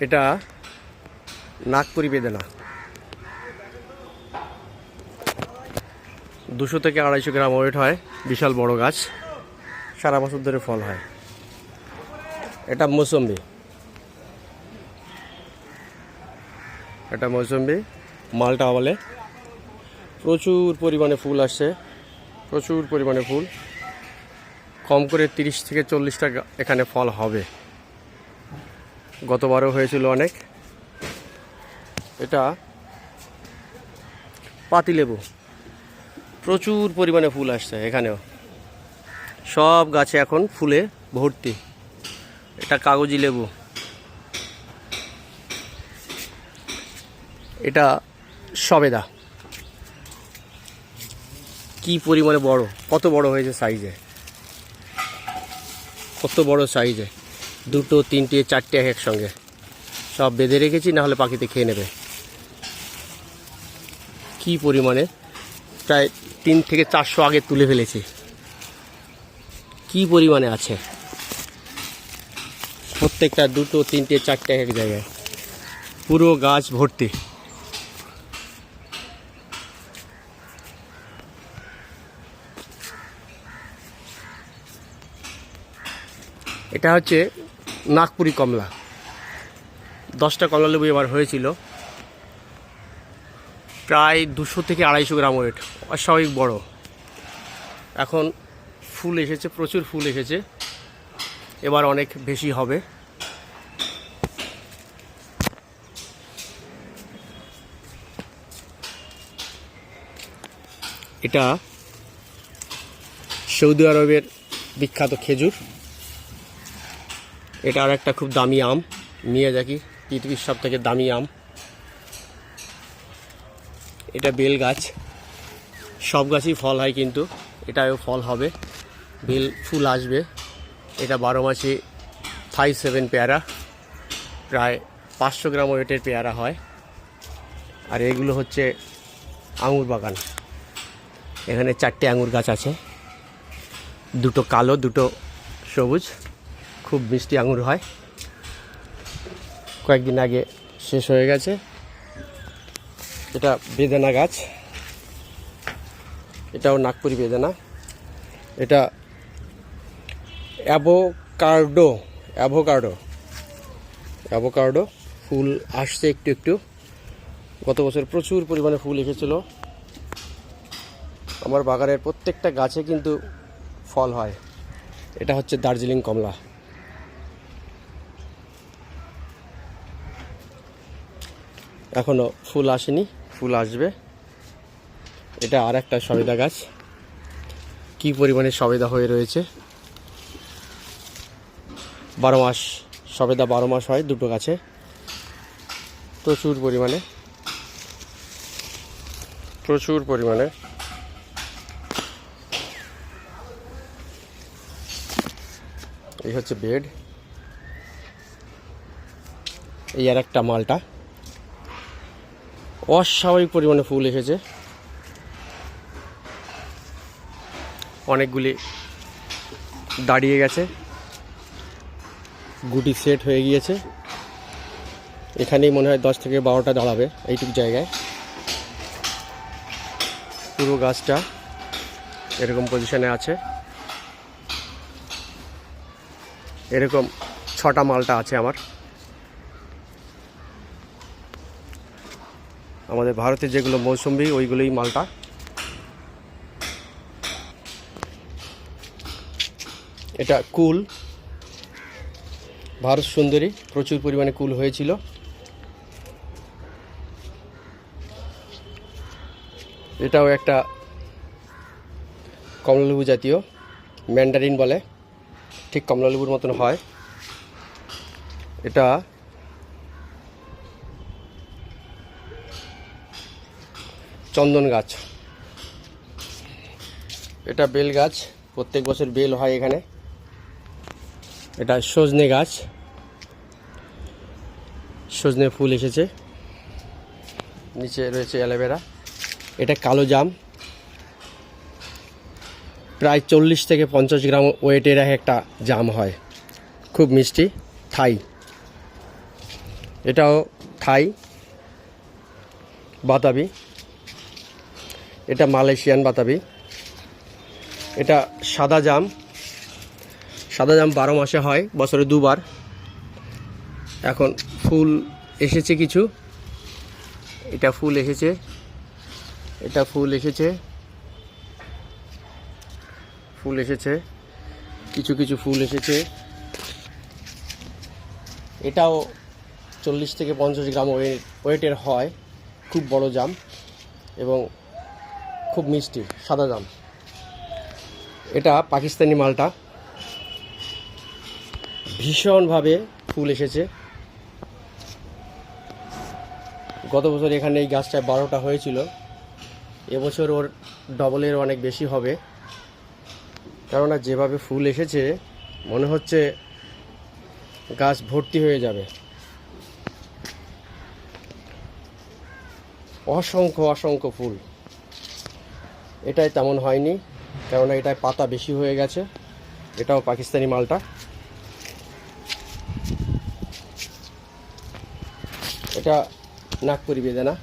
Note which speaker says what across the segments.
Speaker 1: এটা নাগপুরি বেদানা, 200 থেকে 250 গ্রাম ওয়েট হয়। বিশাল বড় গাছ, সারা বছর ধরে ফল হয়। এটা মৌসম্বি, মালটা বলে। প্রচুর পরিমাণে ফুল আসছে, প্রচুর পরিমাণে ফুল। কম করে 30 থেকে 40টা এখানে ফল হবে। গতবারও হয়েছিল অনেক। এটা পাতিলেবু, প্রচুর পরিমাণে ফুল আসছে এখানেও। সব গাছে এখন ফুলে ভর্তি। এটা কাগজি লেবু, এটা সবেদা। কি পরিমাণে বড়, কত বড় হয়েছে সাইজে, কত বড় সাইজে। 2, 3, 4 একসঙ্গে সব বেঁধে রেখেছি, না হলে পাখিতে খেয়ে নেবে। কি পরিমাণে, প্রায় 3 থেকে 400 আগে তুলে ফেলেছি। কি পরিমাণে আছে প্রত্যেকটা, 2, 3, 4 এক জায়গায়, পুরো গাছ ভর্তি। এটা হচ্ছে নাগপুরি কমলা। 10টা কমলা লেবু এবার হয়েছিল, প্রায় 200 থেকে 250 গ্রাম ওয়েট, অস্বাভাবিক বড়। এখন ফুল এসেছে, প্রচুর ফুল এসেছে, এবার অনেক বেশি হবে। এটা সৌদি আরবের বিখ্যাত খেজুর। এটা আর একটা খুব দামি আম, মিয়াজাকি, পৃথিবীর সব থেকে দামি আম। এটা বেল গাছ, সব গাছই ফল হয়, কিন্তু এটাও ফল হবে, বেল ফুল আসবে। এটা 12 মাসে 5-7 পেয়ারা, প্রায় 500 গ্রাম ওয়েটের পেয়ারা হয়। আর এগুলো হচ্ছে আঙুর বাগান। এখানে 4টে আঙুর গাছ আছে, 2টো কালো, 2টো সবুজ। খুব মিষ্টি আঙুর হয়। কয়েকদিন আগে শেষ হয়ে গেছে। এটা বেদানা গাছ, এটাও নাগপুরি বেদানা। এটা অ্যাভোকাডো, ফুল আসছে একটু একটু। গত বছর প্রচুর পরিমাণে ফুল এসেছিল। আমার বাগানের প্রত্যেকটা গাছে কিন্তু ফল হয়। এটা হচ্ছে দার্জিলিং কমলা। এখনো ফুল আসেনি, ফুল আসবে। এটা আর একটা সবেদা গাছ, কি পরিমাণে সবেদা হয়ে রয়েছে। 12 মাস সবেদা, 12 মাস হয় 2টো গাছে, প্রচুর পরিমাণে। এই হচ্ছে বেড। এই আর একটা মালটা, অস্বাভাবিক পরিমাণে ফুল এসেছে। অনেকগুলি দাঁড়িয়ে গেছে, গুটি সেট হয়ে গিয়েছে। এখানেই মনে হয় 10 থেকে 12টা দাঁড়াবে, এইটুকু জায়গায়। পুরো গাছটা এরকম পজিশনে আছে। এরকম 6টা মালটা আছে আমাদের ভারতে যেগুলো মৌসুম্বি, ওইগুলোই মালটা। এটা কুল, ভারত সুন্দরী, প্রচুর পরিমাণে কুল হয়েছিল। এটাও একটা কমলালেবু জাতীয়, ম্যান্ডারিন বলে, ঠিক কমলালেবুর মতন হয়। এটা চন্দন গাছ। এটা বেল গাছ, প্রত্যেক বছর বেল হয় এখানে। এটা সজনে গাছ, সজনে ফুল এসেছে। নিচে রয়েছে অ্যালোভেরা। এটা কালো জাম, প্রায় 40 থেকে 50 গ্রাম ওয়েটের একটা জাম হয়, খুব মিষ্টি, থাই। এটাও থাই বাতাবি, এটা মালয়েশিয়ান বাতাবি। এটা সাদা জাম। সাদা জাম 12 মাসে হয়, বছরে 2 বার। এখন ফুল এসেছে কিছু, এটা ফুল এসেছে, এটা ফুল এসেছে, ফুল এসেছে, কিছু কিছু ফুল এসেছে। এটাও 40 থেকে 50 গ্রাম ওয়েটের হয়, খুব বড় জাম এবং খুব মিষ্টি সাদা জাম। এটা পাকিস্তানি মালটা, ভীষণভাবে ফুল এসেছে। গত বছর এখানে এই গাছটায় 12টা হয়েছিল, এবছর ওর ডবলের অনেক বেশি হবে, কেননা যেভাবে ফুল এসেছে মনে হচ্ছে গাছ ভর্তি হয়ে যাবে। অসংখ্য অসংখ্য ফুল। এটাই তেমন হয়নি, কেননা এটায় পাতা বেশি হয়ে গেছে। এটাও পাকিস্তানি মালটা। এটা নাগপুরি বেদেনা,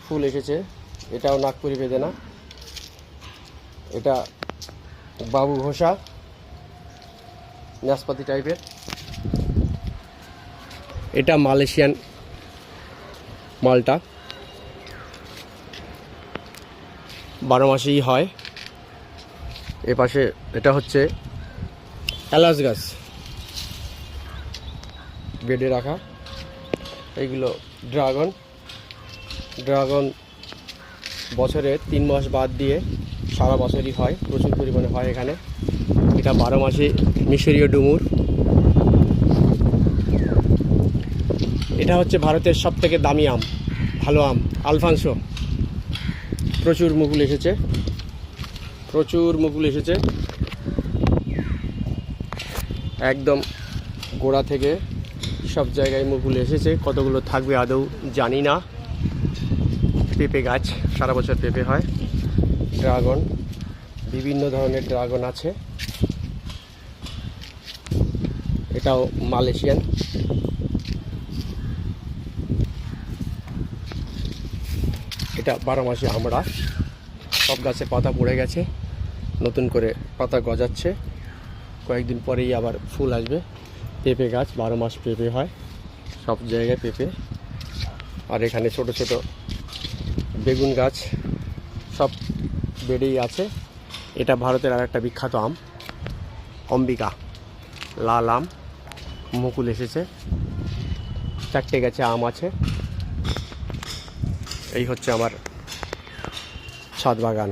Speaker 1: ফুল এসেছে, এটাও নাগপুরি বেদেনা। এটা বাবু ঘোষা, নাশপাতি টাইপের। এটা মালয়েশিয়ান মালটা, 12 মাসেই হয়। এপাশে এটা হচ্ছে এলাচ গাছ, বেডে রাখা। এইগুলো ড্রাগন। ড্রাগন বছরে 3 মাস বাদ দিয়ে সারা বছরই হয়, প্রচুর পরিমাণে হয় এখানে। এটা 12 মাসে মিশরীয় ডুমুর। এটা হচ্ছে ভারতের সবথেকে দামি আম, ভালো আম, আলফানসো। প্রচুর মুকুল এসেছে, প্রচুর মুকুল এসেছে, একদম গোড়া থেকে সব জায়গায় মুকুল এসেছে। কতগুলো থাকবে আদৌ জানি না। পেঁপে গাছ, সারা বছর পেঁপে হয়। ড্রাগন, বিভিন্ন ধরনের ড্রাগন আছে। এটাও মালয়েশিয়ান। এটা 12 মাসে আমরা। সব গাছে পাতা পড়ে গেছে, নতুন করে পাতা গজাচ্ছে, কয়েকদিন পরেই আবার ফুল আসবে। পেঁপে গাছ, 12 মাস পেঁপে হয়, সব জায়গায় পেঁপে। আর এখানে ছোট ছোট বেগুন গাছ, সব বেড়েই আছে। এটা ভারতের আর একটা বিখ্যাত আম, অম্বিকা, লাল আম। মুকুল এসেছে, 4টে গাছে আম আছে। এই হচ্ছে আমার ছাদ বাগান।